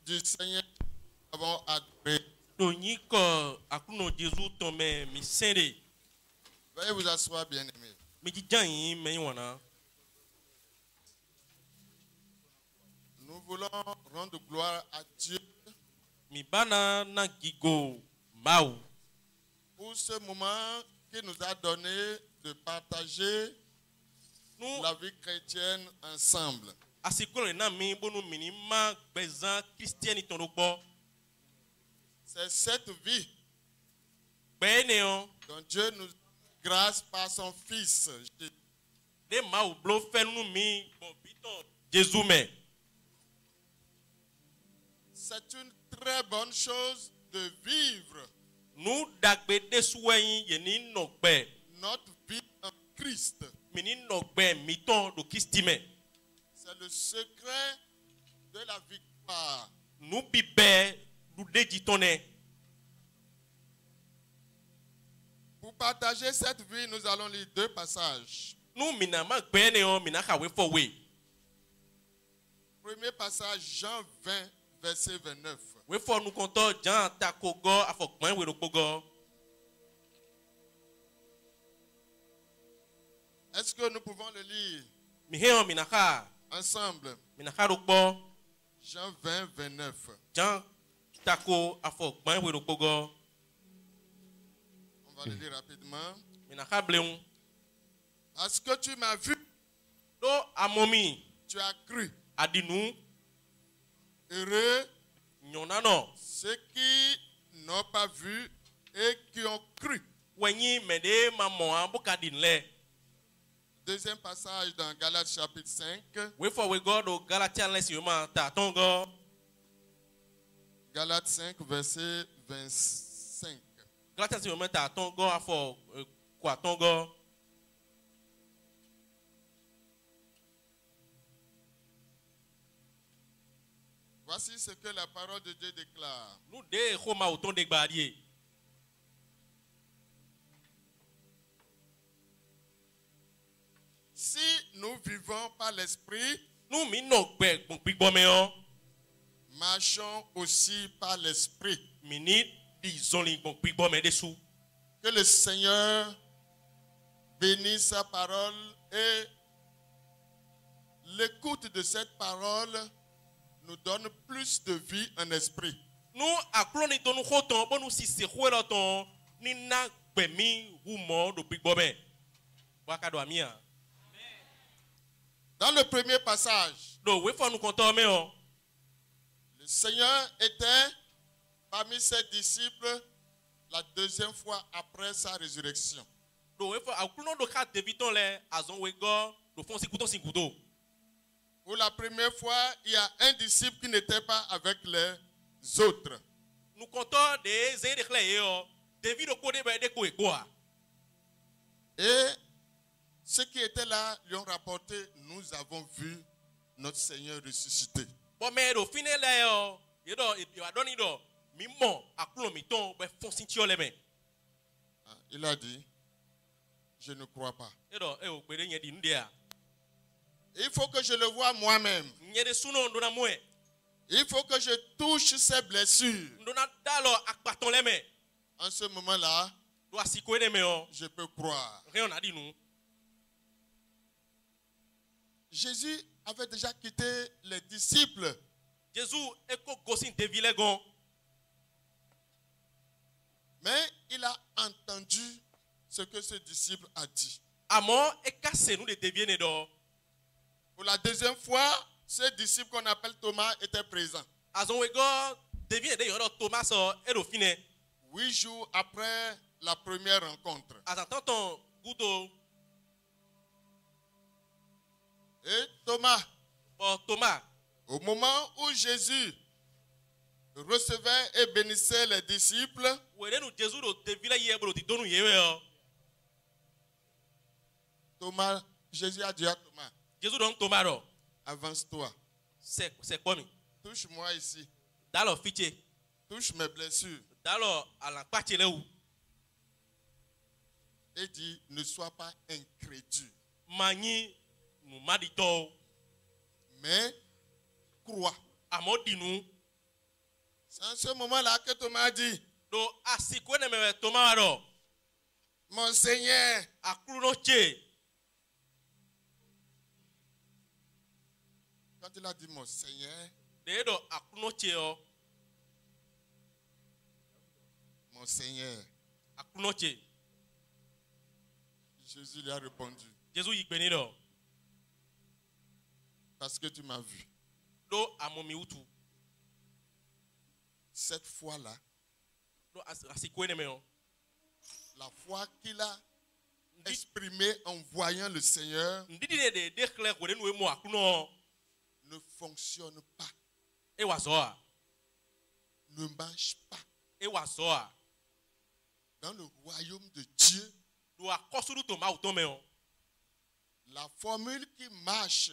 du Seigneur avons adoré. Veuillez Veuillez vous asseoir, bien-aimés. Nous voulons rendre gloire à Dieu pour ce moment qu'il nous a donné de partager la vie chrétienne ensemble. C'est cette vie dont Dieu nous grâce par son Fils. C'est une très bonne chose de vivre notre vie en Christ. C'est le secret de la victoire. Pour partager cette vie, nous allons lire deux passages. Premier passage, Jean 20, verset 29. Est-ce que nous pouvons le lire ensemble? Jean 20, 29. On va le lire rapidement. Parce que tu m'as vu, tu as cru. Heureux ceux qui n'ont pas vu et qui ont cru. Deuxième passage dans Galates chapitre 5. Galates 5, verset 25. Voici ce que la parole de Dieu déclare. Si nous vivons par l'esprit, marchons aussi par l'esprit. Que le Seigneur bénisse sa parole et l'écoute de cette parole nous donne plus de vie en esprit. Dans le premier passage, le Seigneur était parmi ses disciples la deuxième fois après sa résurrection. Pour la première fois, il y a un disciple qui n'était pas avec les autres. Et ceux qui étaient là lui ont rapporté, nous avons vu notre Seigneur ressuscité. Il a dit, je ne crois pas. Il faut que je le voie moi-même. Il faut que je touche ses blessures. En ce moment-là, je peux croire. Jésus avait déjà quitté les disciples. Mais il a entendu ce que ce disciple a dit. Pour la deuxième fois, ce disciple qu'on appelle Thomas était présent. 8 jours après la première rencontre. Et Thomas, au moment où Jésus recevait et bénissait les disciples, Thomas, Jésus a dit à Thomas, avance-toi. Touche-moi ici. Touche mes blessures. Et dit, ne sois pas incrédule. Mais crois. C'est en ce moment-là que Thomas dit, Do asiko ne me Thomas ro. mon Seigneur. Akruno che. Quand il a dit mon Seigneur, De do akruno che o. mon Seigneur, Akruno che. Jésus lui a répondu, Jésus yigbeni do. parce que tu m'as vu. Do amomi utu. Cette fois-là, Do asiko ne me o. la foi qu'il a exprimée en voyant le Seigneur Ndidi ne de declare ko de nu emo akruno. ne fonctionne pas, E wa zo a. ne marche pas. E wa zo a. Dans le royaume de Dieu, Do akosuru Thomas uton me o. la formule qui marche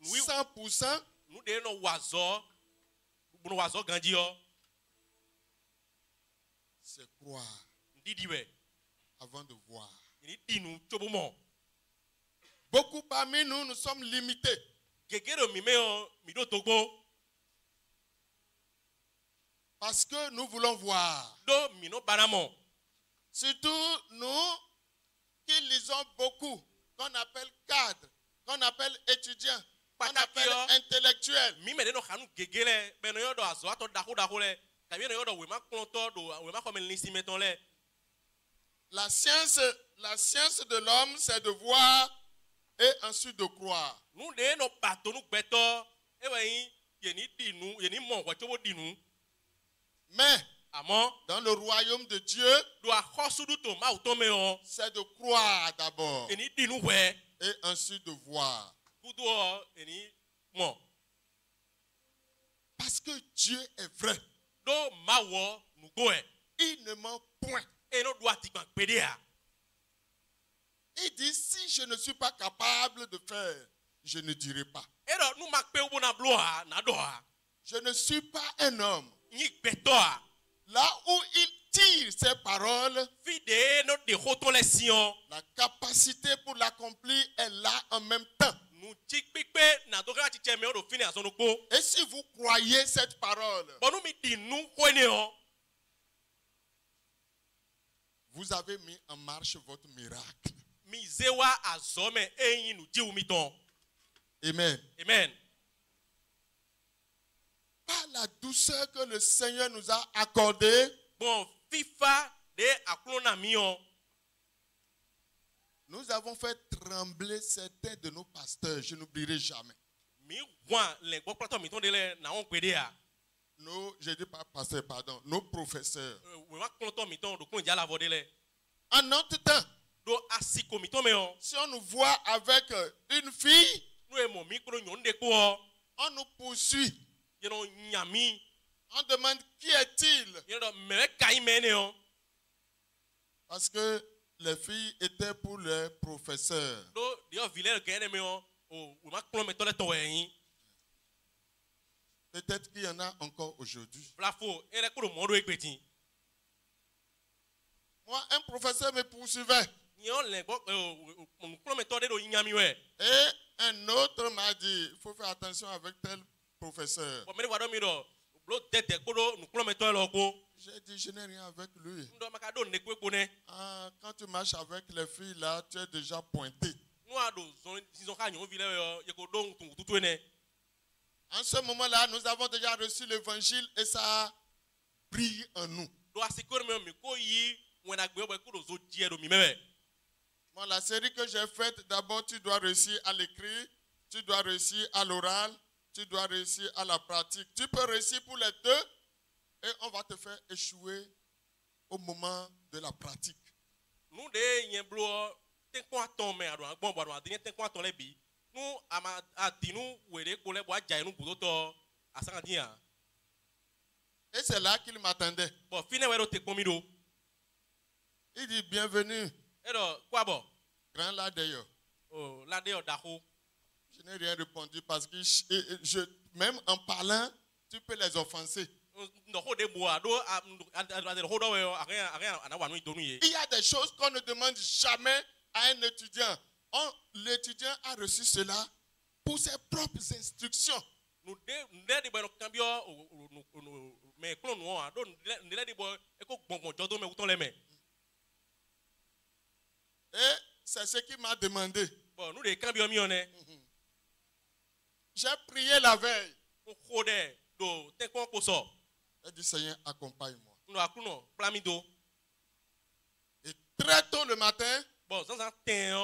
Oui. 100%, Nu de no wa zo. Bu wa zo ganji o. c'est croire Ndidi we. avant de voir. Ni dinu chobomo. Beaucoup parmi nous, nous sommes limités. Gegero mi me o mi do togbo. Parce que nous voulons voir. Do mi no banamo. Surtout nous qui lisons beaucoup, qu'on appelle cadres, qu'on appelle étudiants, qu'on appelle intellectuels. Mi me de no khanu gegele be no yodo azo ato dako le. Kabi no yodo we ma klonto do we ma comme nisi meton le. La science de l'homme, c'est de voir et ensuite de croire. Nu de no pato nu gbeto. E we yin ye ni dinu, ye ni mo wa chobo dinu. Mais Amo dans le royaume de Dieu, do akosuru Thomas uton me o. c'est de croire d'abord E ni dinu we. et ensuite de voir. Kudo e ni mo. Parce que Dieu est vrai. Do mawo nu go e. Il ne ment point. E no do atigban pede a. Il dit, si je ne suis pas capable de faire, je ne dirai pas. E do nu mak pe ubo na blo a na do a. Je ne suis pas un homme. Ni gbeto a. Là où il tire ses paroles, Fide no de hoton le sion. la capacité pour l'accomplir est là en même temps. Nu chik pipe na do ga chiche me o do fini asono ko. Et si vous croyez cette parole, Bonu mi dinu hone o. vous avez mis en marche votre miracle. Mi zewa azome eyin nu jiwu mi ton. Amen. Amen. Par la douceur que le Seigneur nous a accordée, Bon fifa de aklona mi o. nous avons fait trembler certains de nos pasteurs. Je n'oublierai jamais. Mi wan le gbo plato mi ton de le na on pede a. Je dis pas pasteurs, pardon, nos professeurs. We ma klonto mi ton do kun ja la vo de le. En notre temps, Do asiko mi ton me o. si on nous voit avec une fille, Nu e mo mi kro nyon de ko o. on nous poursuit. Ye no nyami. On demande qui est-il? Ye do me kai mene o. Parce que les filles étaient pour les professeurs. Do de o vile gene me o. O we ma klon me ton le ton yin. Peut-être qu'il y en a encore aujourd'hui. Flafo ere ko do mo do egbetin. Moi, un professeur me poursuivait. Nyon le gbo o klon me ton de do nyami we. Et un autre m'a dit, il faut faire attention avec tel professeur. Bo me wa do mi do blo tete ko do nu klon me ton lo ko. J'ai dit, je n'ai rien avec lui. Ndo maka do ne ko ne. Ah, quand tu marches avec les filles là, tu es déjà pointé. Nu ado zon ka nyon vile yo ye ko do tutu ne. En ce moment-là, nous avons déjà reçu l'évangile et ça brille en nous. Do asiko me mi ko yi when agbe bo ko do zo die do mi me. Bon, la série que j'ai faite, d'abord, tu dois réussir à l'écrit, tu dois réussir à l'oral, tu dois réussir à la pratique. Tu peux réussir pour les deux et on va te faire échouer au moment de la pratique. Nu de yen blo te ko aton me ado agbon bo ado adin te ko aton le bi. Nu ama adinu were ko le bo aja inu budo to asan din a. Et c'est là qu'il m'attendait. Bo fine we do te pon mi do. Il dit, bienvenue, E do kwa bo. grand là d'ailleurs. O la de o da ho. Je n'ai rien répondu parce que même en parlant, tu peux les offenser. Ndo ho de bo ado ado ho do we agan ana wa nu idonu ye. Il y a des choses qu'on ne demande jamais à un étudiant. L'étudiant a reçu cela pour ses propres instructions. Nu de bo no cambio mais clone noir do ndele di bo e ko gbongbon jodo me uton le me. Et c'est ce qu'il m'a demandé. Bon, nous les cambions mi on est. J'ai prié la veille. On khode do te kon ko so. J'ai dit, Seigneur, accompagne-moi. Nous akuno plamido. Et très tôt le matin, Bon, sans ten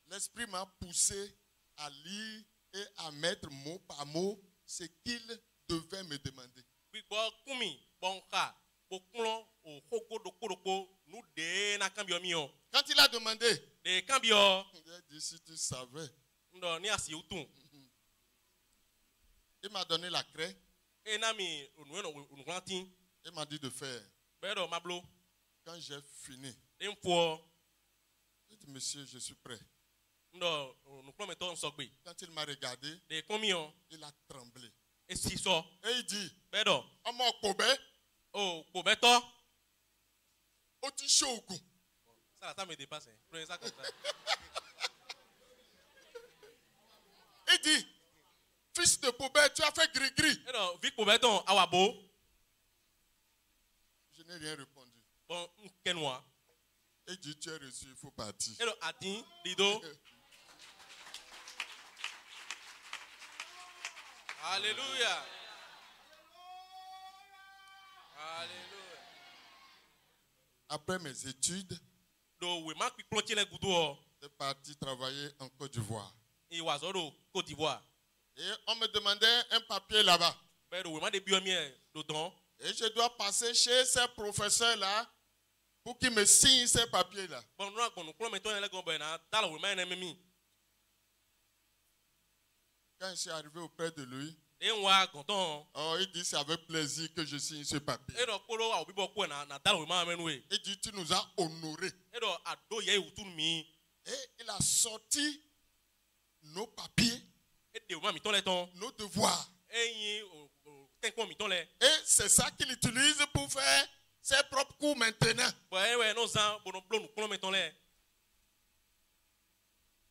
l'Esprit m'a poussé à lire et à mettre mot par mot ce qu'il devait me demander. bi bo kumi bon ka bo klon o khoko do koroko nous de na cambions mi on. Quand il a demandé, De cambions j'ai dit, si tu savais, ndo ni asi utun. il m'a donné la craie, E na mi onu glantin. il m'a dit de faire. Be do mablo. Quand j'ai fini, E mpo j'ai dit, monsieur, je suis prêt. ndo onu klon meto nsogbe. Quand il m'a regardé, De combien il a tremblé. et si so. Et il dit, Be do Omo Kobe, oh ko beto. Oti Shogu. Ça me dépasse. Prenez ça comme ça. Il dit, fils de Poubelle, tu as fait gris-gris. Et donc, Vic Pobeton, awabo. Je n'ai rien répondu. Bon, kenwa. Il dit, tu es reçu, il faut partir. Et donc, Atin, Lido. Alléluia. Alléluia. Après mes études, Donc, oui, ma plontier les gouttes. j'ai parti travailler en Côte d'Ivoire. Et Wazoro, Côte d'Ivoire. Et on me demandait un papier là-bas. Mais oui, ma début mieux d'autant. Et je dois passer chez ces professeurs-là pour qu'ils me signent ces papiers-là. Bon, nous avons nous mettons les gombe na dans le main ennemi. Quand je suis arrivé auprès de lui, Et on va content. oh, il dit c'est avec plaisir que je signe ce papier. Et donc, polo a obibo ko na dans le main ennemi. Il dit tu nous as honorés. Et donc, ado ye utun mi. Et il a sorti nos papiers, Et de ma mi ton les ton. nos devoirs. Et yin ten mi ton les. Et c'est ça qu'il utilise pour faire ses propres cours maintenant. Ouais, ouais, nos ans, bon, nous mettons les.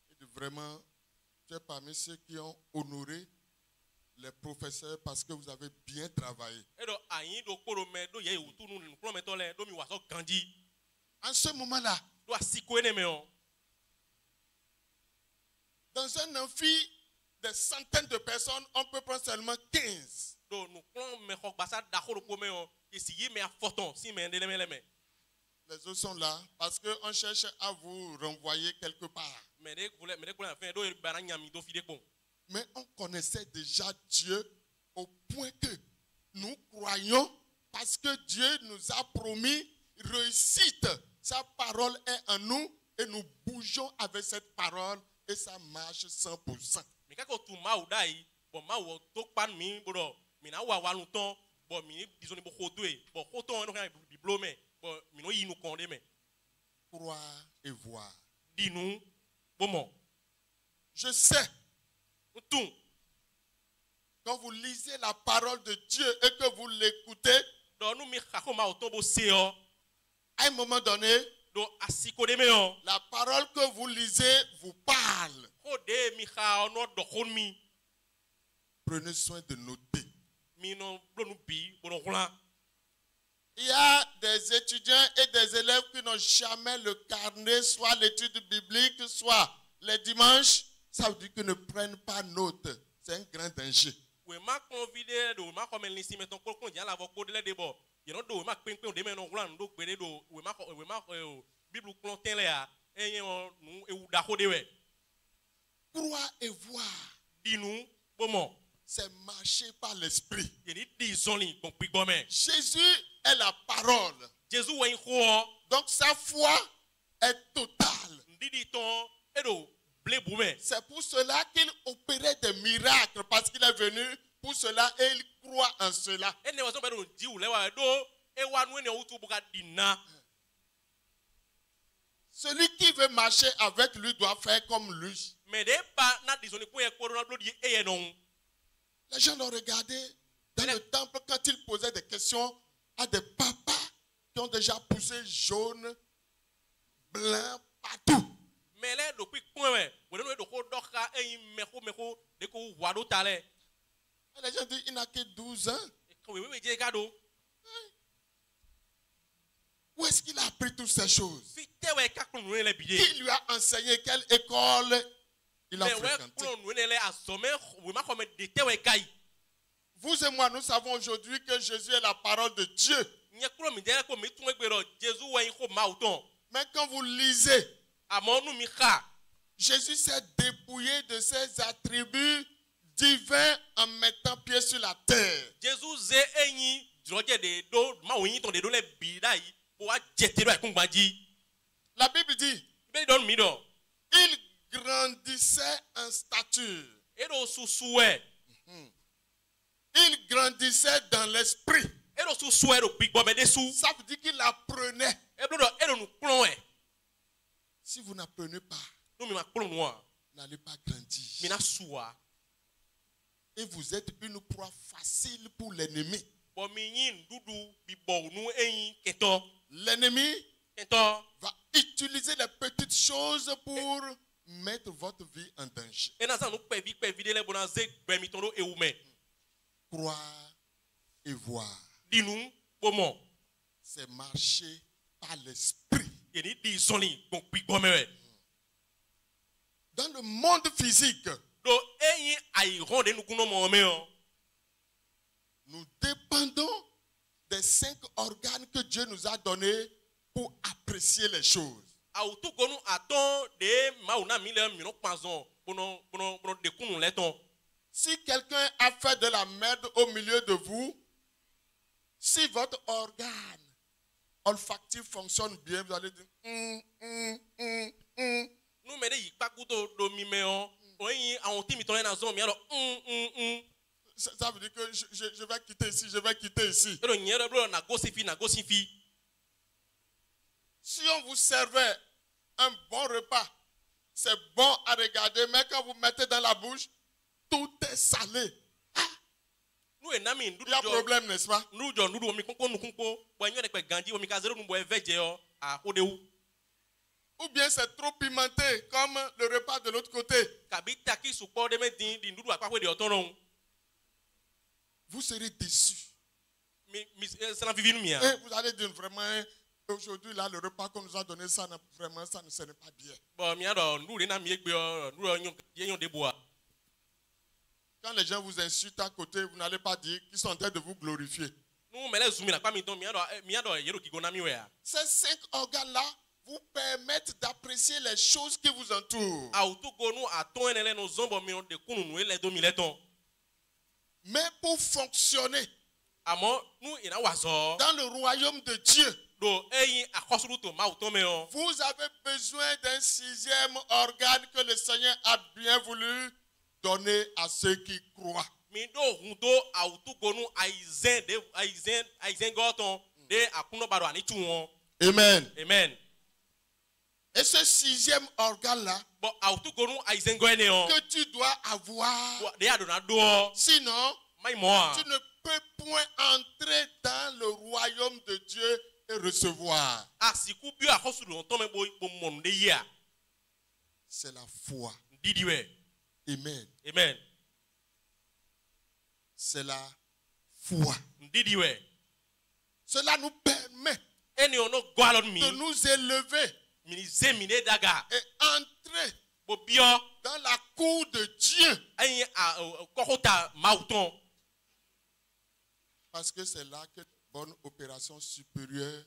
Il dit vraiment, tu es parmi ceux qui ont honoré les professeurs parce que vous avez bien travaillé. Et donc, aïe, do kolo me, do ye ou tout nous mettons les, do mi waso kandi. En ce moment-là, Do asiko ene me on. dans un amphi de centaines de personnes, on peut prendre seulement 15. Do nous klon me khok basa da kholo ko me on. Et si yi me a forton, si me ndele me le me. Les autres sont là parce qu'on cherche à vous renvoyer quelque part. Mais de koule fin do bana nyami do fide kon. Mais on connaissait déjà Dieu au point que nous croyons parce que Dieu nous a promis réussite. Sa parole est en nous et nous bougeons avec cette parole et ça marche 100%. Mais kako tu ma ou dai, bon ma ou to pan mi bodo. Mi na wa walu ton, bon mi disons ni bo khodoe. Bon khoton no kan diplôme. Bon mi no yi nou konde me. Croire et voir. Di nou bon. Je sais, Tout. quand vous lisez la parole de Dieu et que vous l'écoutez, Donc nous mi kako ma auto bo seo. à un moment donné, Donc asiko de me on. la parole que vous lisez vous parle. Khode mi kha no do khon mi. Prenez soin de noter. Mi no blo nou bi, bon roulant. Il y a des étudiants et des élèves qui n'ont jamais le carnet, soit l'étude biblique, soit les dimanches. Ça veut dire qu'ils ne prennent pas note. C'est un grand danger. We ma convider do ma comme lisi meton ko kon dia la vo ko de le debo. You know do ma pin de me no roulant do gbede do we ma bible klon ten le a. E yen nou e ou da khode we. Croire et voir, Di nou bon. c'est marcher par l'esprit. Ye ni di zoni kon pi bon men. Jésus est la parole. Jésus wen ko Donc sa foi est totale. di ton e do ble boumen. C'est pour cela qu'il opérait des miracles, parce qu'il est venu pour cela et il croit en cela. E ne waso be do di ou le wa do e wa nou ne outu buka dina. Celui qui veut marcher avec lui doit faire comme lui. Mais de pas na di zoni ko e ko do na di e non. Les gens l'ont regardé dans le temple quand il posait des questions à des papas qui ont déjà poussé jaune, blanc, partout. Mais là, depuis quand même, vous devez de quoi d'oka et meko de quoi wado tale. Et les gens disent il n'a que 12 ans. Et Oui, oui, Dieu cadeau. Où est-ce qu'il a appris toutes ces choses? Fite ouais kaklo nous les bidé. Qui lui a enseigné? Quelle école il a Mais ouais fréquenté? kaklo nous les assommés, oui ma comme de te ouais kai. Vous et moi, nous savons aujourd'hui que Jésus est la parole de Dieu. Nyaklo mi dela ko mi tun egbero Jésus ouais ko ma auton. Mais quand vous lisez, Amon nous mi kha. Jésus s'est dépouillé de ses attributs divins en mettant pied sur la terre. Jésus zé enyi droge de do ma oyin ton de do le bidai pour a jeter do ekun gbaji. La Bible dit, Be don mi do. il grandissait en stature. E do susue. Il grandissait dans l'esprit. E do susue do big bombe de sou. Ça veut dire qu'il apprenait. E do nous plon e. Si vous n'apprenez pas, Nous mi ma plon noir. vous n'allez pas grandir. Mi na soua. Et vous êtes une proie facile pour l'ennemi. Bon mi yin dudu bi bo nous enyi keto. L'ennemi Keto. va utiliser les petites choses pour mettre votre vie en danger. E na san nous pe vide le bona ze gbe mi ton do e ou men. Croire et voir, Di nous comment. c'est marcher par l'esprit. E ni di soni bon big bombe we. Dans le monde physique, Do enyi ai ronde nous kuno mo me o. nous dépendons des 5 organes que Dieu nous a donnés pour apprécier les choses. Autu gonu aton de mauna mile mi no panzon bono de kunu leton. Si quelqu'un a fait de la merde au milieu de vous, si votre organe olfactif fonctionne bien, vous allez dire Nous me de yipa kuto do mi me on. Oyin awon ti mi ton na zon mi alo Ça veut dire que je vais quitter ici, je vais quitter ici. E do nyere bro na go sifi. Si on vous servait un bon repas, c'est bon à regarder, mais quand vous mettez dans la bouche, tout est salé. Nous e na mi Il ndudu y a jo. problème, n'est-ce pas? Nous jo ndudu mi konko nu kunko. Bo nyo de pe ganji o mi ka zero nu bo e veje o a ko de wu. Ou bien c'est trop pimenté, comme le repas de l'autre côté. Kabi taki supo de me din di ndudu akwa de oton non. Vous serez déçus. Mi c'est na vivi nu mi a. Et vous allez dire vraiment, aujourd'hui, là, le repas qu'on nous a donné, ça, vraiment, ça ne serait pas bien. Bon mi a do ndudu na mi egbe o ndudu yon de boa. Quand les gens vous insultent à côté, vous n'allez pas dire qu'ils sont en train de vous glorifier. Nous me les zoomi na kwa mi don mi a do yero ki go na mi we a. Ces 5 organes-là vous permettent d'apprécier les choses qui vous entourent. Autu gonu aton enele no zombo mi de kunu nu ele do mi leton. Mais pour fonctionner Amo nous ina wazo dans le royaume de Dieu, do eyin akosuru to ma uton me on. vous avez besoin d'un 6e organe que le Seigneur a bien voulu donner à ceux qui croient. Mi do hundo autu gonu aizen goton de akuno baro ani tu won. Amen. Amen. Et ce 6e organe-là Bon autu gonu aizen go ene on. que tu dois avoir, De adona do sinon mai mo. tu ne peux point entrer dans le royaume de Dieu et recevoir. Asiku bi akosuru on to me bo mon de ya. C'est la foi. Didi we. Amen. Amen. C'est la foi. Didi we. Cela nous permet Eni ono go alon mi. de nous élever Mi zemine daga. et entrer Bo bio dans la cour de Dieu. ayin kokota mauton. Parce que c'est là que bonne opération supérieure,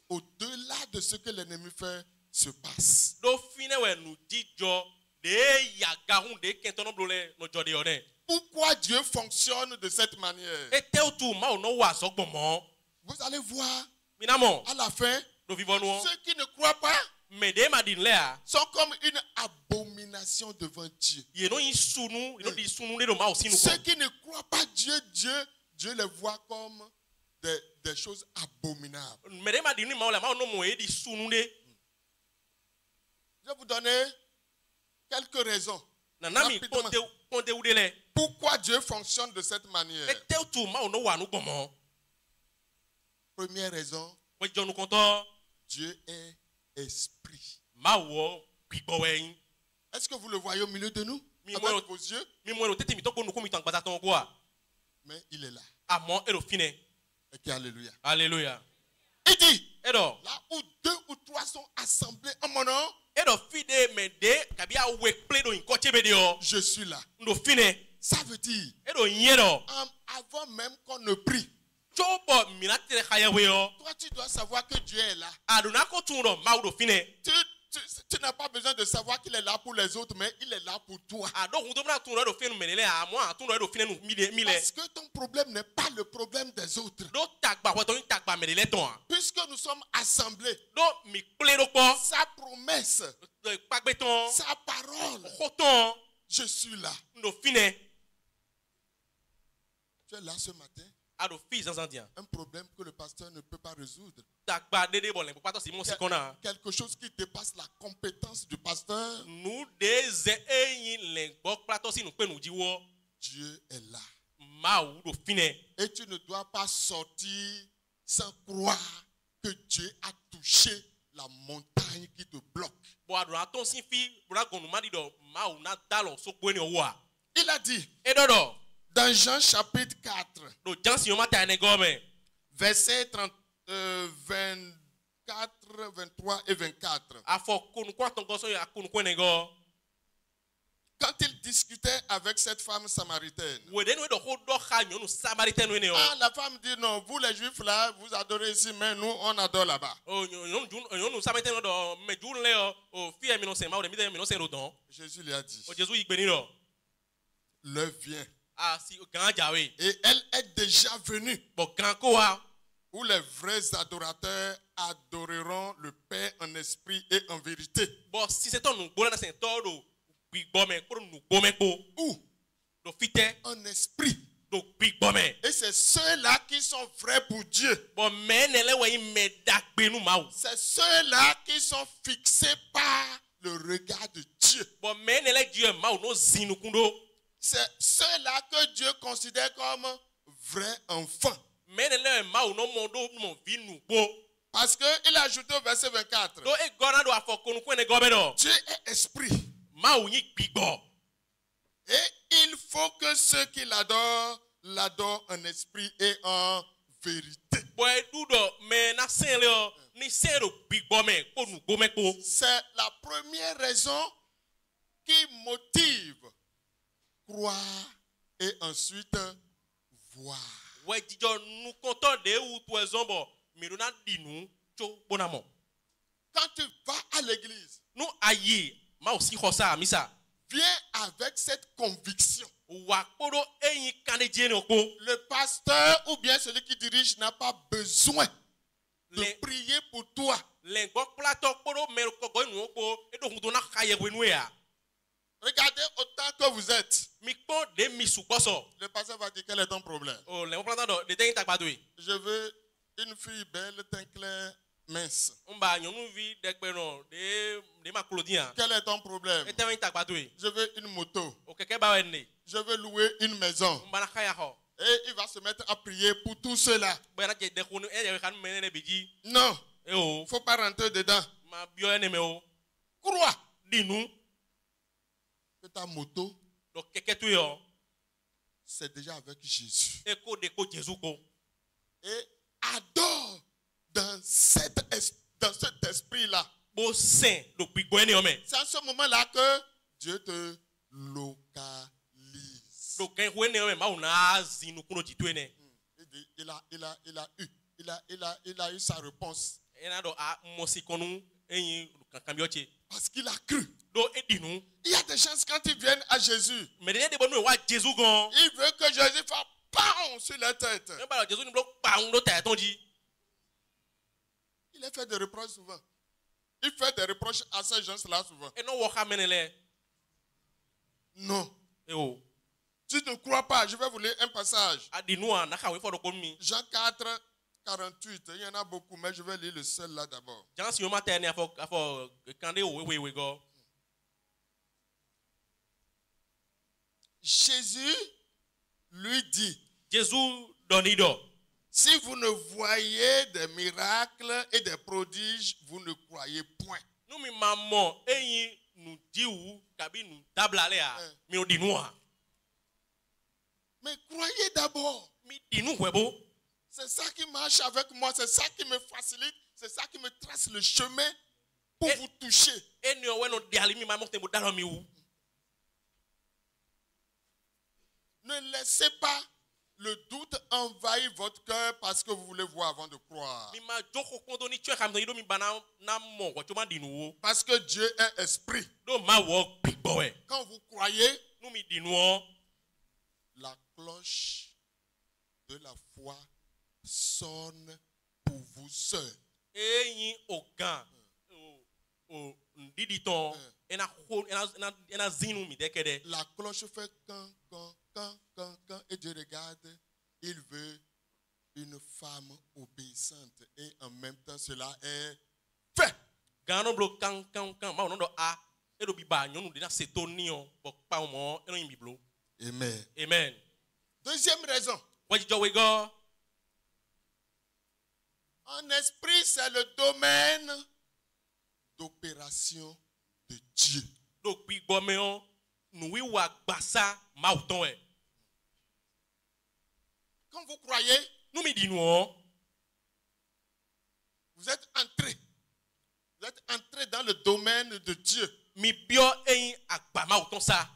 au-delà de ce que l'ennemi fait, se passe. Do fine we nu dijo de ya garun de kentono blole no jode yone. Pourquoi Dieu fonctionne de cette manière? E te otu ma no wa sogbomo. Vous allez voir Minamo à la fin, do vivonu ceux qui ne croient pas me de ma din le a. sont comme une abomination devant Dieu. Ye no yin sunu, ye no di sunu de do ma osinu ko. Ceux qui ne croient pas Dieu les voit comme des choses abominables. Me de ma din ni ma ole ma no mo e di sunu de. Je vais vous donner quelques raisons. Na na mi Rapidement. ponte ou de le. Pourquoi Dieu fonctionne de cette manière? E te otu ma no wa nu gbomo. Première raison, We jonu konto Dieu est esprit. ma wo gbigbo we yin. Est-ce que vous le voyez au milieu de nous? Mi Avec mo- vos yeux? Mi mo no tete mi to ko nu ko mi tan gbata ton ko a. Mais il est là. Amo et le fine. Et qui alléluia. Alléluia. Il dit, Et donc, là où 2 ou 3 sont assemblés en mon nom, et donc fide me de kabia wek play do inkoche be dio. je suis là. Ndo fine. Ça veut dire, Et donc yero. avant même qu'on ne prie, Chobo minatere hayawe yo. toi tu dois savoir que Dieu est là. Aduna ko tundo maudo fine. Tu n'as pas besoin de savoir qu'il est là pour les autres, mais il est là pour toi. Ado hundo mna tundo do fine menele a moi tundo do fine nu mile. Parce que ton problème n'est pas le problème des autres. Do tagba wato ni tagba menele ton. Puisque nous sommes assemblés, Do mi play do ko. sa promesse, Pagbeton. sa parole, Khoton. je suis là. Ndo fine. Tu es là ce matin, Ado fi zanzandian. un problème que le pasteur ne peut pas résoudre. Tagba dede bon pour pas simon sikona. Quelque chose qui dépasse la compétence du pasteur. Nous des eyin lengbo plato si nous pe nous diwo. Dieu est là. Maou do fine. Et tu ne dois pas sortir sans croire que Dieu a touché la montagne qui te bloque. Bo ado aton si fi bra gonu madi do maou na dalon so pe ni owa. Il a dit E dodo. dans Jean chapitre 4, Do jansi yo mata ne gome. versets 24, 23 et 24. Afo konu kwa ton goso ya konu ko ne go. Quand il discutait avec cette femme samaritaine, We den we do ho do kha nyonu samaritain we ne o. la femme dit non, vous les juifs là, vous adorez ici, mais nous on adore là-bas. O nyonu samaritain do me jun le o fi mi no se ma o de mi de mi no se ro don. Jésus lui a dit, O Jésus igbeni do. l'heure vient. Ah si gan jawe. Et elle est déjà venue Bo gan ko wa. où les vrais adorateurs adoreront le Père en esprit et en vérité. Bo si se ton nu gbo na se to do gbigbo me ko nu gbo me ko. Où? Do fite En esprit. do gbigbo me. Et c'est ceux-là qui sont vrais pour Dieu. Bo me ne le we me dagbe nu ma o. C'est ceux-là qui sont fixés par le regard de Dieu. Bo me ne le Dieu ma o no zinu kundo. C'est ceux-là que Dieu considère comme vrais enfants. Me ne le ma o no mondo mo vi nu po. Parce qu'il a ajouté au verset 24. Do e gona do afo konu ko ne go be do. Dieu est esprit. Ma o yin gbigbo. Et il faut que ceux qui l'adorent en esprit et en vérité. Bo e du do me na sen le o ni sen do gbigbo me ko nu go me ko. C'est la première raison qui motive croire et ensuite voir. We dijo nu konto de ou to ezombo mi do na dinu cho bonamo. Quand tu vas à l'église, Nu ayi ma o si khosa misa. viens avec cette conviction. Wa kodo eyin kanedie ne ko. Le pasteur ou bien celui qui dirige n'a pas besoin de Le- prier pour toi. Lengbo plato kodo me ko go nu ko e do hundo na khaye we nu ya. Regardez autant que vous êtes. Mi ko de mi su boso. Le pasteur va dire quel est ton problème. O lengbo plato do de ten tagbadwe. Je veux une fille belle, teint clair, mince. Mba nyonu vi de pe no de ma clodian. Quel est ton problème? E ten tagbadwe. Je veux une moto. O keke ba wenne. Je veux louer une maison. Mba na khaya ho. Et il va se mettre à prier pour tout cela. Ba na je de khonu e je kan menene biji. Non, E o il ne faut pas rentrer dedans. ma bio ene me o. Crois Dinu que ta moto, do keke tu yo. c'est déjà avec Jésus. E ko de ko Jésus ko. Et adore dans cet esprit-là. Bo saint do gbigbo ene o me. C'est à ce moment-là que Dieu te localise. Do gen hu ene o me ma o na zinu kuno jitu ene. Il a eu sa réponse. Ena do a mosi konu eyin kankan bi oche. Parce qu'il a cru. Do e dinu. Il y a des gens quand ils viennent à Jésus, Me de bonu wa Jésus gan. ils veulent que Jésus fasse PAM sur la tête. E ba Jésus ni blo pa un do ta ton ji. Il a fait des reproches souvent. Il fait des reproches à ces gens-là souvent. E no wo ka menele. Non. E o. Tu ne crois pas, je vais vous lire un passage. A dinu a na ka we fo do ko mi. Jean 4, 48. Il y en a beaucoup, mais je vais lire le seul là d'abord. Jan si yo ma tene afo kande o we go. Jésus lui dit, Jésus doni do. si vous ne voyez des miracles et des prodiges, vous ne croyez point. Nu mi mamo eyin nu diwu kabi nu dabla le a. Mi o dinu a. Mais croyez d'abord Mi di nu webo. C'est ça qui marche avec moi, c'est ça qui me facilite, c'est ça qui me trace le chemin pour vous toucher. E ni owe no diali mi ma mo te mo dalo mi wu. Ne laissez pas le doute envahir votre cœur parce que vous voulez voir avant de croire. Mi ma joko kondo ni tue kam do mi bana na mo ko choma di nu wo. Parce que Dieu est esprit. Do ma wo bigbo e. Quand vous croyez, Nu mi di nu o. la cloche de la foi sonne pour vous seul. Eyin ogan. O ndidi ton ena zinu mi dekede. La cloche fait quand, et Dieu regarde, il veut une femme obéissante et en même temps cela est fait. Gano blo kan ma no do a e do bi ba nyonu de na seto ni o bo pa mo eno yin biblo. Amen. Amen. Deuxième raison. What you we go? En esprit, c'est le domaine d'opération de Dieu. Do bi gbo me on nu wi wa gbasa ma o ton e. Quand vous croyez, Nu mi di nu o. vous êtes entré. Vous êtes entré dans le domaine de Dieu. Mi bio eyin agba ma o ton sa.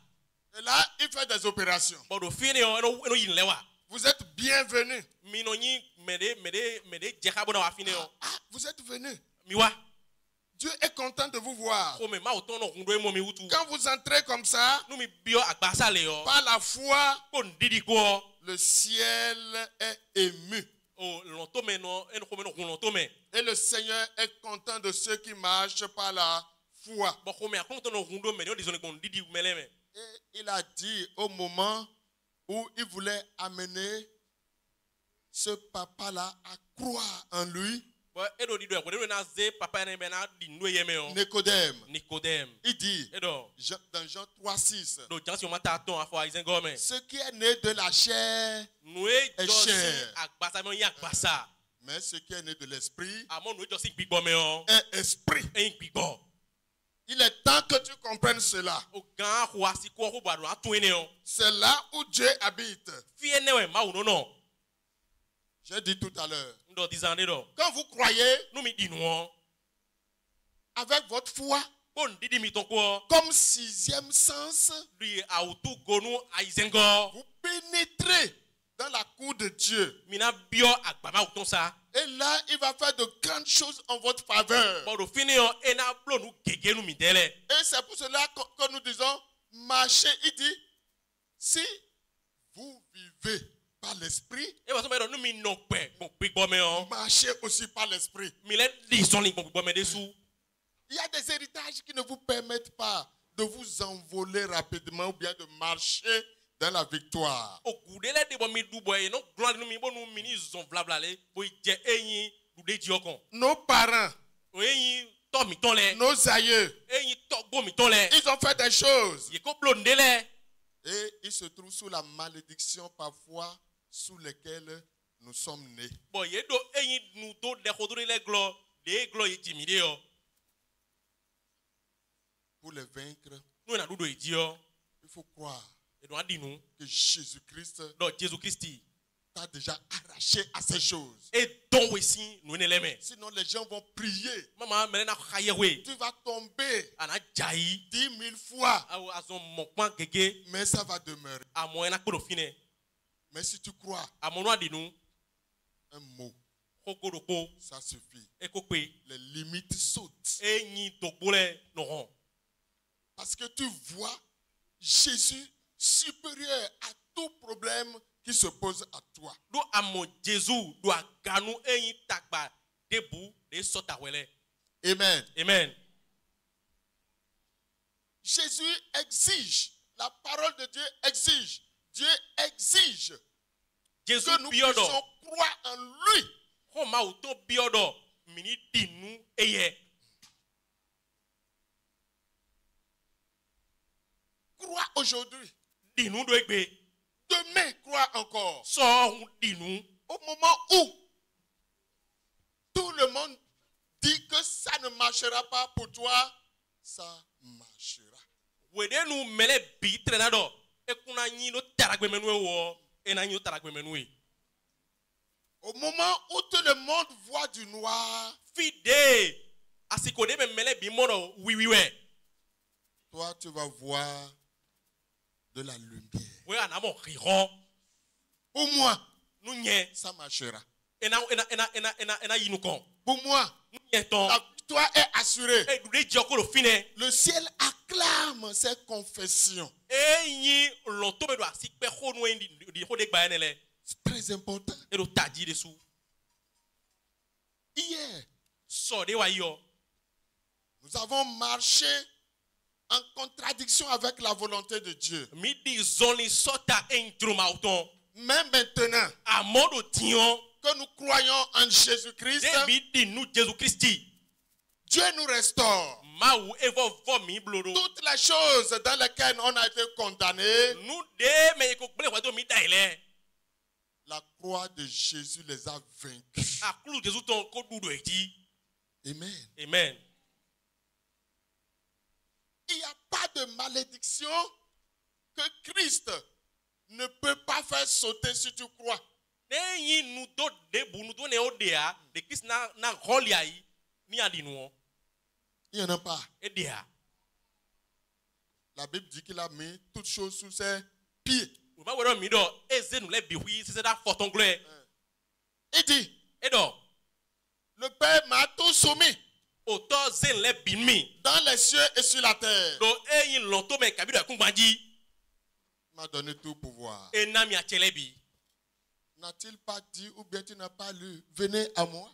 Et là, il fait des opérations. Bo do fi ni o eno yin lewa. Vous êtes bienvenus. Mi no yin mede je ka bo na wa fi ni o. Vous êtes venus. Mi wa. Dieu est content de vous voir. Ko me ma o ton no hundo e mo mi wutu. Quand vous entrez comme ça, Nu mi bio agbasa le o. par la foi, Ko ndidi go. le ciel est ému. O lonto me no eno ko me no lonto me. Et le Seigneur est content de ceux qui marchent par la foi. Bo ko me akonto no hundo me no dizone ko ndidi mele me. Et il a dit au moment où il voulait amener ce papa-là à croire en lui, Bo edo di do ko de na ze papa na be na di nu ye me o. Nicodème. Nicodème. Il dit Edo dans Jean 3,6, do jansi o mata ton afo aizen go me. ce qui est né de la chair, Nu e josi cher. agbasa me ya agbasa. mais ce qui est né de l'esprit Amo nu e josi gbigbo me o. est esprit. Eyin gbigbo. Il est temps que tu comprennes cela. O gan ho asiko ho ba do atun ene o. C'est là où Dieu habite. Fi ene we ma wo no no. J'ai dit tout à l'heure. Ndo dizande do. Quand vous croyez Nu mi di nu o. avec votre foi, Ko ndidi mi ton ko. comme sixième sens, Lui autu gonu aizen go. vous pénétrez dans la cour de Dieu. Mina bio agba ma o ton sa. Et là, il va faire de grandes choses en votre faveur. Bo do fini o ena blo nu gege nu mi dele. Et c'est pour cela que nous disons, marchez. Il dit, si vous vivez par l'esprit, E wa so me do nu mi no pe bon gbigbo me o. marchez aussi par l'esprit. Mi le di son li bon gbigbo me desu. Il y a des héritages qui ne vous permettent pas de vous envoler rapidement ou bien de marcher dans la victoire. O gudele de bo mi du boy no gloire nu mi bo nu mini zon blabla le bo je eyin du de ji okon. Nos parents, O eyin to mi ton le. nos aïeux, Eyin to bo mi ton le. ils ont fait des choses. Ye ko blo ndele. Et ils se trouvent sous la malédiction parfois sous lesquelles nous sommes nés. Bo ye do eyin nu to de ko do le glo ye jimi de o. Pour les vaincre, Nu na du do e ji o. il faut croire E do adi nu. que Jésus-Christ Do Jésus Christi. t'a déjà arraché à ces choses. E don we si nu ne le me. Sinon, les gens vont prier. Mama mele na khaye we. Tu vas tomber Ana jai. 10 000 fois, Awo azon mokpan gege. mais ça va demeurer. Amo ena kpo do fine. Mais si tu crois, Amo no adi nu. un mot, Koko do ko. ça suffit. E ko pe. Les limites sautent. Eyin to gbole no ron. Parce que tu vois Jésus supérieur à tout problème qui se pose à toi. Do amo Jésus do aganu eyin tagba debu de sota wele. Amen. Amen. Jésus exige, la parole de Dieu exige, Dieu exige Jésus que nous biodo. puissions croire en lui. Ko ma o to biodo mini dinu eye. Crois aujourd'hui. Dinu do egbe. Demain, crois encore. So hun dinu. Au moment où tout le monde dit que ça ne marchera pas pour toi, ça marchera. Wede nu mele bi trena do. E kuna nyi no taragbe menu e wo. E na nyi no taragbe menu e. Au moment où tout le monde voit du noir, Fide. Asiko de me mele bi mono oui. toi tu vas voir de la lumière. Oui, anamo riron. Pour moi, Nous nye. ça marchera. Ena yinukon. Pour moi, Nous nye ton. la victoire est assurée. E dude dioko lo fine. Le ciel acclame ces confessions. E yi lonto be do asikpe ho no di ho de gba enele. C'est très important. E do taji de su. Hier, So de wa yo. nous avons marché en contradiction avec la volonté de Dieu. Mi di zoni sota entruma auton. Mais maintenant Amodo tion. que nous croyons en Jésus-Christ, De mi di nou Jésus Christi. Dieu nous restaure. Ma ou evo mi blodo. Toutes les choses dans lesquelles on a été condamné, Nou de me ko ble wa do mi daile. la croix de Jésus les a vaincus. Akulu Jésus ton ko dudo eti. Amen. Amen. Il n'y a pas de malédiction que Christ ne peut pas faire sauter si tu crois. Ne yi nou do de bu nou do ne odea. De kis na roli ai. Ni adi nou. Il n'y en a pas. Edea. La Bible dit qu'il a mis toutes choses sous ses pieds. Ou ma wero mi do. Eze nou le bihui. Se da forton glwe. Il dit, Edo. le Père m'a tout soumis Oto zen le binmi. dans les cieux et sur la terre. Do e yi lonto me kabido akungbanji. Il m'a donné tout pouvoir. E na mi achelebi. N'a-t-il pas dit ou bien tu n'as pas lu, venez à moi?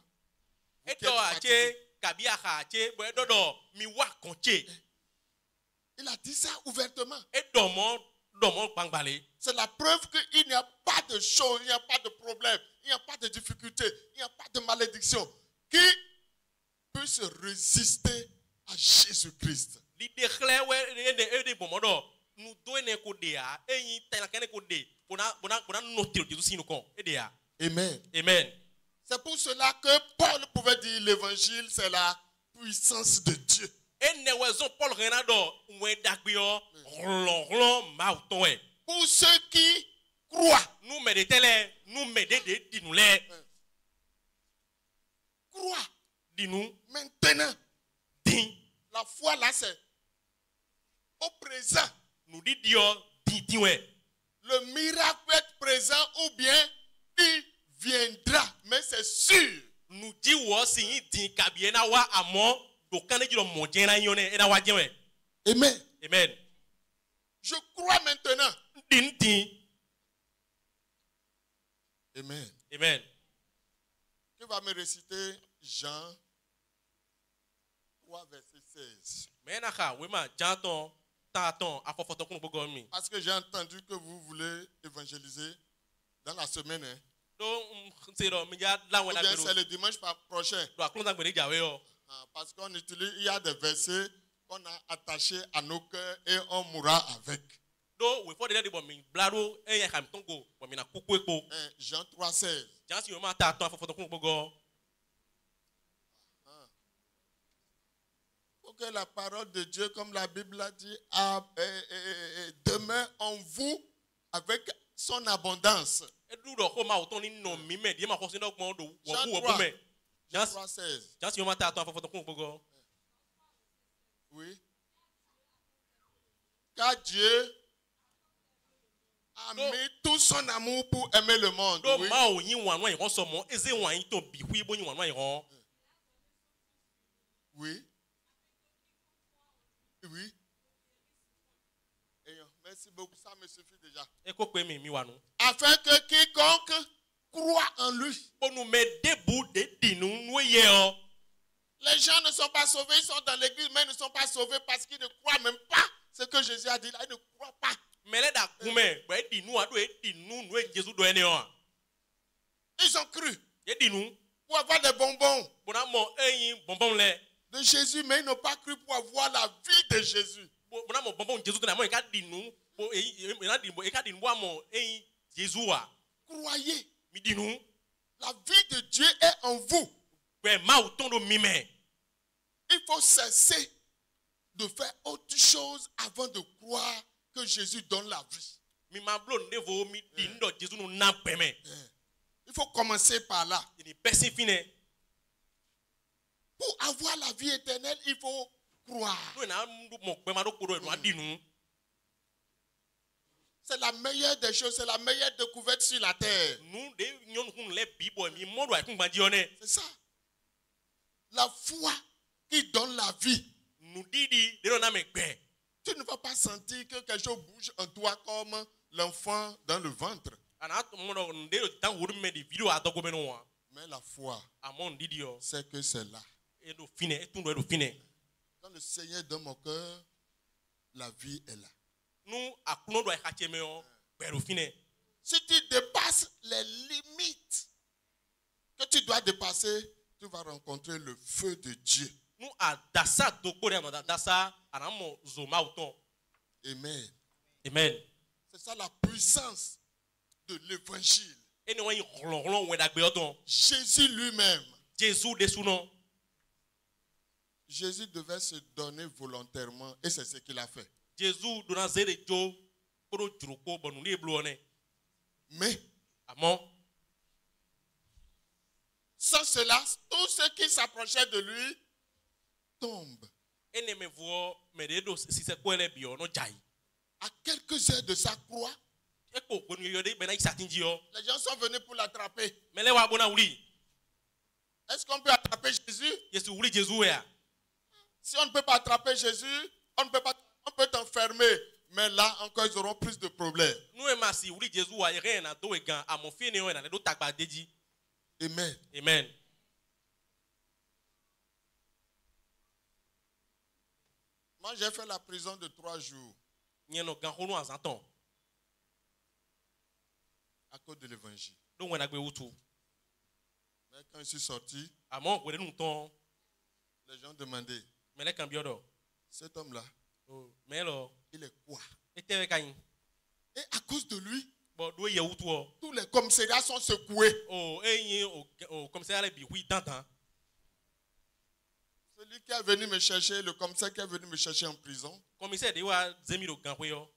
Vous qui Edo êtes fatigués. ache. Kabi aka ache. Bo edo do. Mi wa konche. Il a dit ça ouvertement. Edo mon bangbale. C'est la preuve qu'il n'y a pas de choses, il n'y a pas de problème, il n'y a pas de difficulté, il n'y a pas de malédiction qui puisse résister à Jésus-Christ. Li de khle we ede bomodo. Nou do ene ko de a. E yi tela kene ko de. Bona notiro Jésus sinu kon. Edea. Amen. Amen. C'est pour cela que Paul pouvait dire l'évangile, c'est la puissance de Dieu. Ene wezon Paul Renado. Mwen dakbio. Ron ma uton we. Pour ceux qui croient, Nou me de tele. Nou me de di nou le. croient Di nou. maintenant. Din. La foi là, c'est au présent. Nou di dio. Din we. Le miracle peut être présent ou bien il viendra, mais c'est sûr. Nou di wo si yi din kabi na wa amon. Do kane jiro mo jena yone. Ena wa jenwe. Amen. Amen. Je crois maintenant. Din. Amen. Amen. Qui va me réciter Jean 3, verset 16. Menaka, wema, janton, taton, afofoton kono bogo mi. Parce que j'ai entendu que vous voulez évangéliser dans la semaine. Hein. Donc, c'est là, mais il y a là où Ou bien c'est le dimanche prochain. Ah, parce qu'on utilise, il y a des versets qu'on a attachés à nos cœurs et on mourra avec. Donc, il faut déjà dire, mais blado, et il y a un tongo, mais na kuku. Jean 3, 16. Jean, si on m'a taton, afofoton kono bogo. Pour que la parole de Dieu, comme la Bible a dit, demeure en vous avec son abondance. Jean 3, 16. Oui. Car Dieu a mis tout son amour pour aimer le monde. Oui. Oui. Merci beaucoup, ça me suffit déjà. Afin que quiconque croit en lui. Les gens ne sont pas sauvés, ils sont dans l'église, mais ils ne sont pas sauvés parce qu'ils ne croient même pas ce que Jésus a dit là. Ils ne croient pas. Ils ont cru pour avoir des bonbons de Jésus, mais ils n'ont pas cru pour avoir la vie de Jésus. Croyez. La vie de Dieu est en vous. Il faut cesser de faire autre chose avant de croire que Jésus donne la vie. Il Il faut commencer par là. Ini pesi fine. Pour avoir la vie éternelle, il faut croire. No na mo pe ma do kodo no adinu. C'est la meilleure des choses, c'est la meilleure découverte sur la terre. Nu de nyon hun le bibo mi mo do ai kun gbanji one. C'est ça. La foi qui donne la vie. Nu didi de no na me gbe. Tu ne vas pas sentir que quelque chose bouge en toi comme l'enfant dans le ventre. Ana mo do nde tan wodu me di video adogo me no wa. Mais la foi, Amon didi yo. c'est que c'est là. E do fine, e tun do fine. Quand le Seigneur donne mon cœur, la vie est là. Nu akuno do ai hache me yo. Be do fine. Si tu dépasses les limites que tu dois dépasser, tu vas rencontrer le feu de Dieu. Nu adasa do ko re na dasa ana mo zo ma uton. Amen. Amen. C'est ça la puissance de l'évangile. Eni won yi hlon we dagbe oton. Jésus lui-même, Jésus de sounon. Jésus devait se donner volontairement et c'est ce qu'il a fait. Jésus do na zere jo ko juro ko bonu ni eblu one. Mais Amon sans cela, tous ceux qui s'approchaient de lui tombent. ene me vo me de do si se ko ele bi o no jai. À quelques heures de sa croix, E ko bonu yo de be na isatinji yo. les gens sont venus pour l'attraper. Me le wa bona wuli. Est-ce qu'on peut attraper Jésus? Yesu wuli Jésus ya. Si on ne peut pas attraper Jésus, on peut t'enfermer. Mais là encore, ils auront plus de problèmes. Nu e ma si wuli Jésus wa re na do e gan amofie ne o na le do tagba deji. Amen. Amen. Moi, j'ai fait la prison de 3 jours Nye no gan honu azanton. à cause de l'évangile. Do we dagbe utu. Mais quand je suis sorti, Amon we de nu ton. les gens demandaient, Me le kan bi odo. cet homme-là, O me lo il est quoi? e te kan. Et à cause de lui, Bo do ye utu o. tous les commissariats sont secoués. O eyin o comme ça ale bi hui tantan. Celui qui est venu me chercher, le commissaire qui est venu me chercher en prison, Commissaire de wa zemi do gan we yo.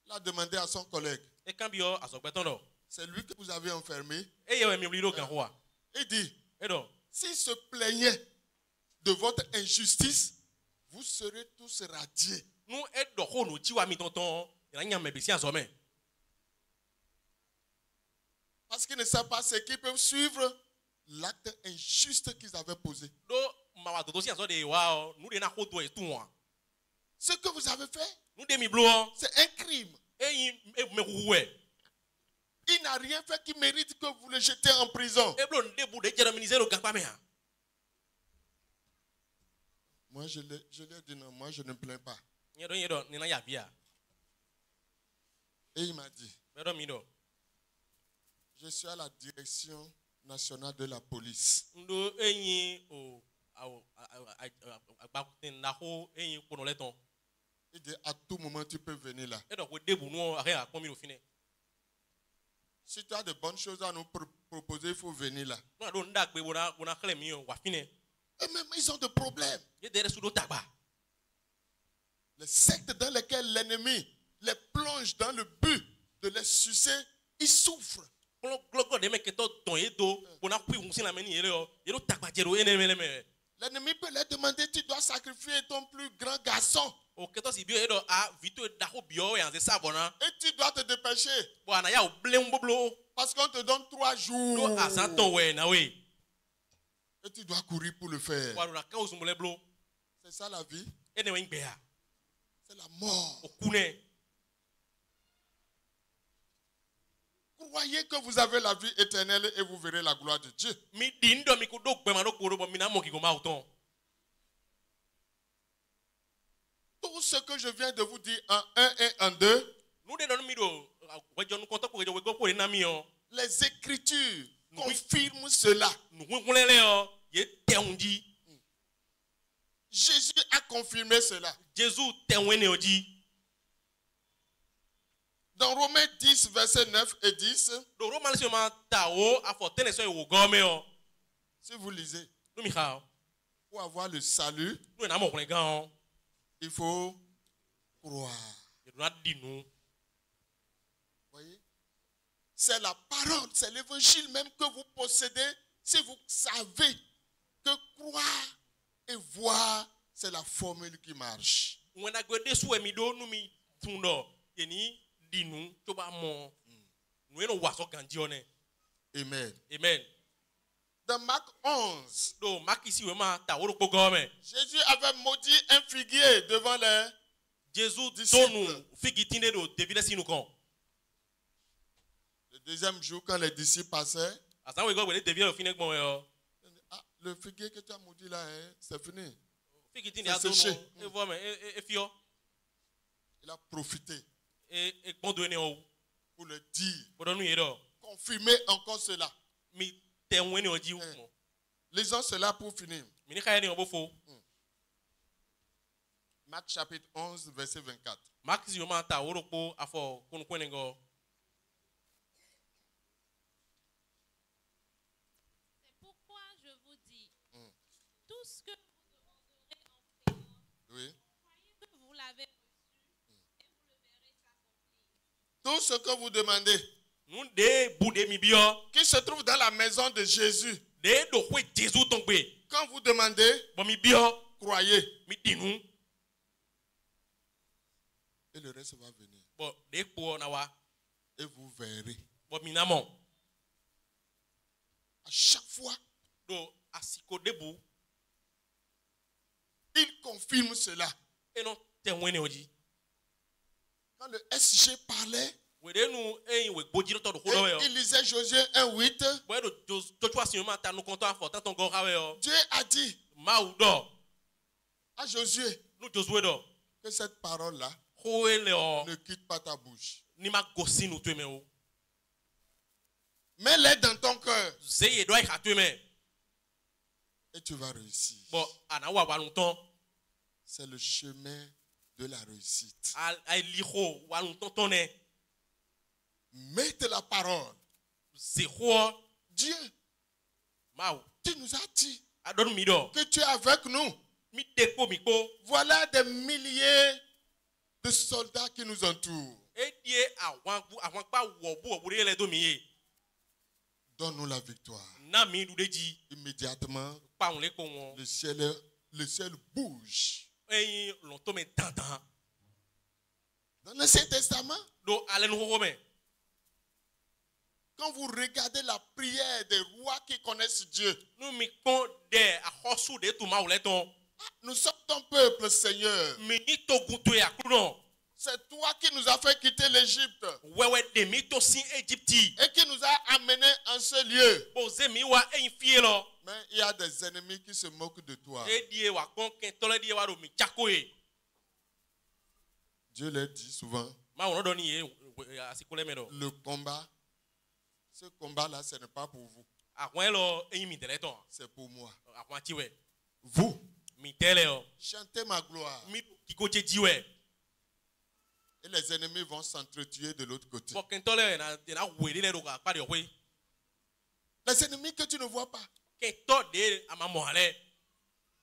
il a demandé à son collègue, E kan bi yo asogbeton do. c'est lui que vous avez enfermé. E ye we mi wuli do gan wa. Il dit, E do. s'il se plaignait de votre injustice, vous serez tous radiés. Nu e do ho no chi wa mi tonton. Ila nya me bi si azome. Parce qu'ils ne savent pas ce qu'ils peuvent suivre l'acte injuste qu'ils avaient posé. Do ma wa do si azo de wa o. Nu de na ho do e tun wa. Ce que vous avez fait, Nu de mi blo o. c'est un crime. Eyin e me huwe. Il n'a rien fait qui mérite que vous le jetez en prison. E blo nde bu de jere ministère do gan pa me ha. Moi, je lui ai dit non, moi, je ne me plains pas. Nye do ni na ya bia. Et il m'a dit, Me do mi do. je suis à la direction nationale de la police. Ndo eyin o agbakutin na ho eyin kono le ton. Il dit, à tout moment, tu peux venir là. E do ko debu nu o are a pon mi do fine. Si tu as de bonnes choses à nous proposer, il faut venir là. Nu do nda gbe bona khle mi o wa fine. Et même, ils ont des problèmes. Ye dere su do tagba. Les sectes dans lesquelles l'ennemi les plonge dans le but de les sucer, ils souffrent. Glogo de me ke to ton ye do bona pu un sin la meni ele o. Ye do tagba jero ene mele me. L'ennemi peut leur demander, tu dois sacrifier ton plus grand garçon. O ke to si bio e do a vito da ho bio e an se sabona. Et tu dois te dépêcher. Bo ana ya o blem boblo. Parce qu'on te donne 3 Do jours. azanton we na we. Et tu dois courir pour le faire. Wa na ka osumule blo. C'est ça la vie. Ene we ngbe ya. C'est la mort. O kune. Croyez que vous avez la vie éternelle et vous verrez la gloire de Dieu. Mi di ndo mi ko do gbe ma do ko bo mi na mo ki go ma uton. Tout ce que je viens de vous dire en 1 et en 2, Nu de do mi do we jo nu konto ko we go ko na mi o. les Écritures confirment cela. Nu hunlele o. Ye teunji. Jésus a confirmé cela. Jésus teunwe o ji. Dans Romains 10, versets 9 et 10, Do Roman se ma ta o afo tene so e wo go me o. si vous lisez, Nu mi ha. pour avoir le salut, Nu na mo kun gan o. il faut croire. Ye do na di nu. Voyez? c'est la parole, c'est l'évangile même que vous possédez. Si vous savez que croire et voir, c'est la formule qui marche. When I go this way, mi do nu mi tundo. Yeni dinu choba mo. Nu eno waso gandione. Amen. Amen. Dans Marc 11, Do makisi wema ta woro pogome. Jésus avait maudit un figuier devant les Jésus disciples. tonu figitine do devile sinu kon. Le deuxième jour, quand les disciples passaient, Asan we go we devile ofine gbon yo. ah, le figuier que tu as maudit là, hein, c'est fini. Figitine C'est a tonu séché. e vo me e fio Il a profité e gbon do ene o. pour le dire, Bodo nu yedo. confirmer encore cela. Mi te wene o ji mo. Lisons cela pour finir. Mi ni kaya ni obofo. Marc chapitre 11, verset 24. Makisi wema ta woro po afo kunu kwenengo. C'est pourquoi je vous dis, tout ce que vous demanderez en priant, Oui. croyez que vous l'avez reçu et vous le verrez s'accomplir. Tout ce que vous demandez, Nu de bude mi bio. qui se trouve dans la maison de Jésus, De do kwe Jésus tongbe. quand vous demandez, Bon mi bio. croyez, Mi dinu. et le reste va venir. Bon de po na wa. Et vous verrez. Bon mi namon. À chaque fois, Do asiko debu. il confirme cela. E non te wene oji. Quand le SG parlait, We de nu e we gbojiro to do ko do yo. et il lisait Josué 1:8, Bo do Joshua si ma ta nu konto afo tan ton go rawe yo. Dieu a dit Ma u do. à Josué Nu Josué do. que cette parole-là Ko ele o. ne quitte pas ta bouche. Ni ma gosi nu tweme o. Mets-les dans ton cœur Zeye do ai ka tweme. et tu vas réussir. Bon ana wa wa nu ton. C'est le chemin de la réussite. Ai li ho wa nu ton toné. Mets la parole. Zero. Dieu, Ma u. tu nous as dit Adon mi do. que tu es avec nous. Mi depo mi ko. Voilà des milliers de soldats qui nous entourent. E die àwọn pa wo bu obure le do mi ye. Donne-nous la victoire. Na mi du deji. Immédiatement, Pa un le ko won. le ciel bouge. Eyin lon to me dandan. Dans l'Ancien Testament, Do ale nu ho me. quand vous regardez la prière des rois qui connaissent Dieu, Nu mi kon de ahosu de tu ma o le ton. nous sommes ton peuple, Seigneur. Mi ni to gunto ya kruno. C'est toi qui nous as fait quitter l'Égypte Wewe de mi to sin Egypti. et qui nous a amenés en ce lieu. Bo ze mi wa eyin fie lo. Mais il y a des ennemis qui se moquent de toi. E die wa kon ken tole die wa do mi chako e. Dieu leur dit souvent, Ma won do ni e asiko le me do. le combat, ce combat-là, ce n'est pas pour vous, Àwọn lo eyin mi tele ton. c'est pour moi. Àwọn ti we. Vous, Mi tele o. chantez ma gloire. Mi kiko je ji we. Et les ennemis vont s'entretuer de l'autre côté. Bo ken tole na wele le do ka pa de we. Les ennemis que tu ne vois pas. Ken to de ama mo ale.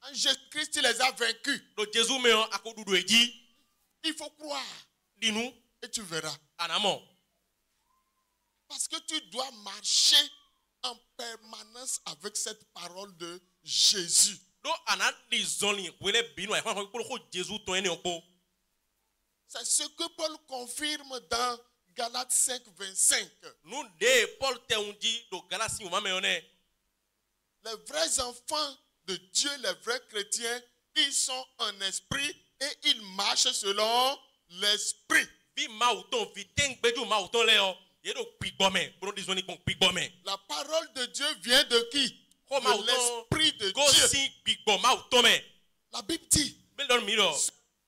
En Jésus-Christ, il les a vaincus. Do Jésus me on akodudu eji. Il faut croire Dinu et tu verras. anamo. Parce que tu dois marcher en permanence avec cette parole de Jésus. Do ana di zoli wele binu e fun ko Jésus ton ene opo. C'est ce que Paul confirme dans Galates 5, 25. Nu de Paul te unji do galasi ma me one. Les vrais enfants de Dieu, les vrais chrétiens, ils sont en esprit et ils marchent selon l'esprit. Vi ma uton vi ten gbeju ma uton le o. Ye do pigbo me. Bro di zoni kon pigbo me. La parole de Dieu vient de qui? Ko ma De uton l'esprit de go Dieu. si pigbo ma uton me. La Bible dit, Be don mi do.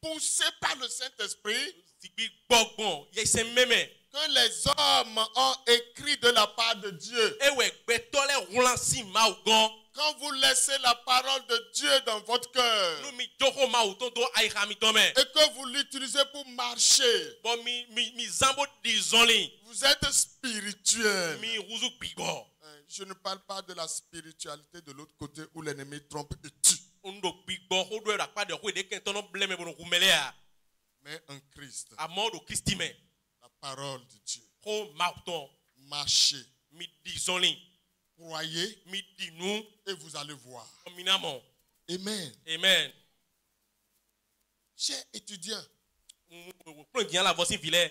poussé par le Saint-Esprit, Si gbogbo ye se meme. que les hommes ont écrit de la part de Dieu. Ewe gbe tole roulant si ma ugon. Quand vous laissez la parole de Dieu dans votre cœur Nu mi joko ma uton do ai mi tome. et que vous l'utilisez pour marcher, Bon mi zambo di zoli. vous êtes spirituel. Mi ruzu pigbo. Je ne parle pas de la spiritualité de l'autre côté où l'ennemi trompe et tue, Undo pigbo ho do ra pa de ho de ken tono bleme bo kumele a. mais en Christ, Amodo Christi me. la parole de Dieu. Ho ma uton. Marchez, mi disons-li, croyez mi dis-nous, et vous allez voir. minamon. Amen. Amen. Chers étudiants, Prends bien la voix si vilain.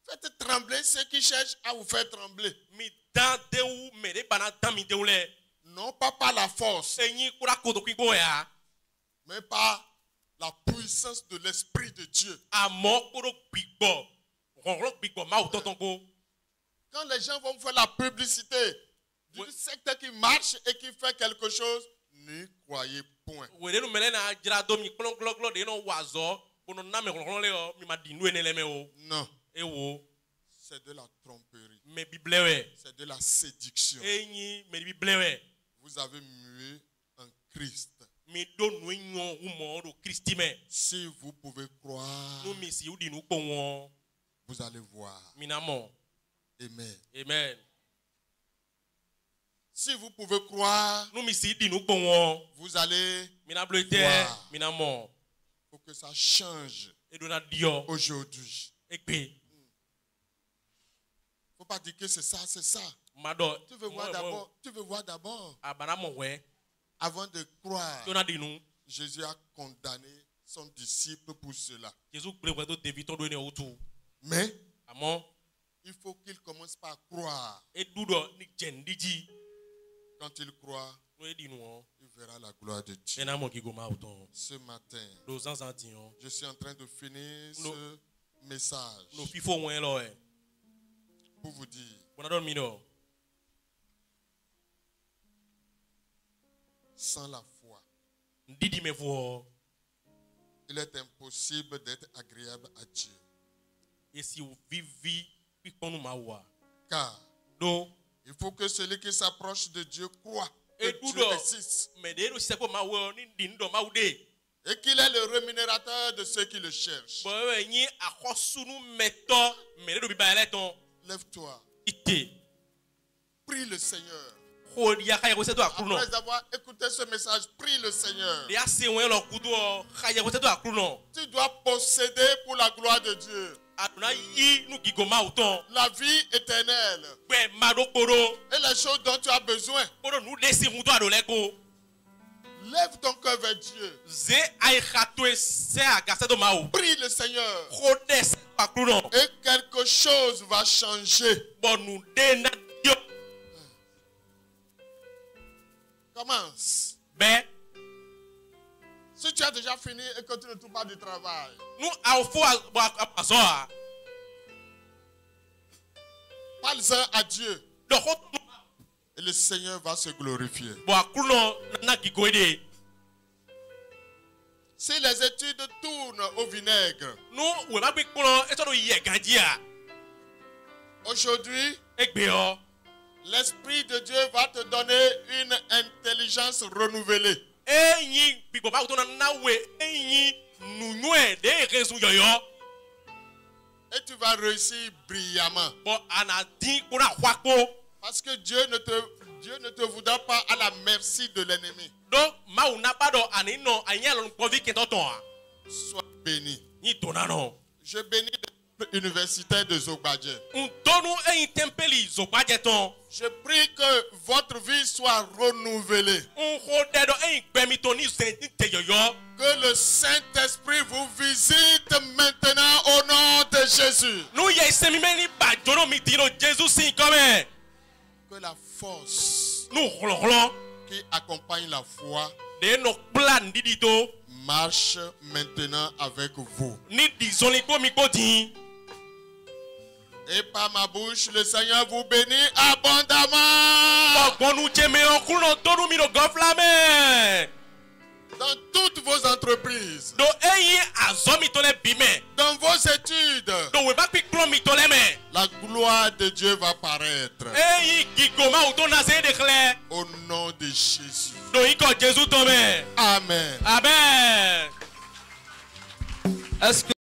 faites trembler ceux qui cherchent à vous faire trembler. Mi dan de ou me de bana dan mi de ou le. Non pas par la force, Enyi kura kodo kwiko ya. mais par la puissance de l'Esprit de Dieu. Amo kodo bigbo. Ronron bigbo ma ou tonton ko. Quand les gens vont vous faire la publicité du Oui. secteur qui marche et qui fait quelque chose, n'y croyez point. Wele nu mele na jira do mi klon klon klon de no wazo. Kono na me ronron le o mi ma di nu enele me o. Non, E wo c'est de la tromperie, me bible we. c'est de la séduction. Enyi me di bible we. Vous avez mué en Christ. Mi do nu enyo umo do Christi me. Si vous pouvez croire, Nu mi si u di nu ko won. vous allez voir. Minamon. Amen. Amen. Si vous pouvez croire, Nu mi si di nu ko won. vous allez. Mina bleuté. Wow. Minamon. Faut que ça change Et dona dio. aujourd'hui. Ekpe. Faut pas dire que c'est ça, c'est ça. Mado. Tu veux voir d'abord, tu veux voir d'abord, Abanamon we. avant de croire. Dona di nu. Jésus a condamné son disciple pour cela. Jésus prévoit de déviton donner autour. Mais Amon. il faut qu'il commence par croire. Et doudo ni jendiji. Quand il croit, Nu e di nu on. il verra la gloire de Dieu. Enamon ki goma auton. Ce matin, Do zanzantion. je suis en train de finir Non. ce message No fifo wen lo e. pour vous dire, Bona don mi do. sans la foi, Ndidi me vo. il est impossible d'être agréable à Dieu. Et si ou vivi pipon nou ma wa. Car Do. il faut que celui qui s'approche de Dieu croit que Et Dieu doudo. existe Me de no se ko ma wo ni di ndo ma ude. et qu'il est le rémunérateur de ceux qui le cherchent. Bo we nyi akosu nu meto. Me de do bi ba ele ton. Lève-toi, Ite. prie le Seigneur. Ko dia ka yego se do akru no. Après avoir écouté ce message, prie le Seigneur. Dia se wen lo kudo ka yego se do akru no. Tu dois posséder pour la gloire de Dieu Aduna yi nu gigoma auton. la vie éternelle Gbe mado koro. et les choses dont tu as besoin. Koro nu desi muto adole ko. Lève ton cœur vers Dieu. Ze ay khatwe se agase do ma ou. Prie le Seigneur Ko des akru no. et quelque chose va changer. Bon nu de na dio. Commence. Ben Si tu as déjà fini et que tu ne trouves pas du travail, nu au fo azo a. parle-en à Dieu Do ko et le Seigneur va se glorifier. bo akru no na gigo de. Si les études tournent au vinaigre, Nu we ma gbe kuno e to do ye gandia. aujourd'hui, Egbe o. l'Esprit de Dieu va te donner une intelligence renouvelée. Eyin gbigbo ba to na we eyin nu e de rezu yoyo. Et tu vas réussir brillamment. Bon anadin kuna hwako. Parce que Dieu ne te voudra pas à la merci de l'ennemi. Donc ma una ba do ani no anya lo nkovi ketoton a. Sois béni. Ni donano. Je bénis l'université de Zogbadje. Un donu eyin tempeli zokwajeton. Je prie que votre vie soit renouvelée. Un hode do eyin gbemitoni zenti te yoyo. Que le Saint-Esprit vous visite maintenant au nom de Jésus. Nu ye semi meni ba jono mi dino Jesus sin come. Que la force Nu hlonhlon. qui accompagne la foi De no plan didito. marche maintenant avec vous. Ni dizoli ko mi ko din. Et par ma bouche, le Seigneur vous bénit abondamment. Ogbonu jeme okuno donu mi no goflame. Dans toutes vos entreprises, Do eyin azomi tole bime. dans vos études, Do we ba pikplo mi tole me. la gloire de Dieu va paraître. Eyin gigoma uto na se de kle. Au nom de Jésus. Do iko Jesus tome. Amen. Amen. Est-ce que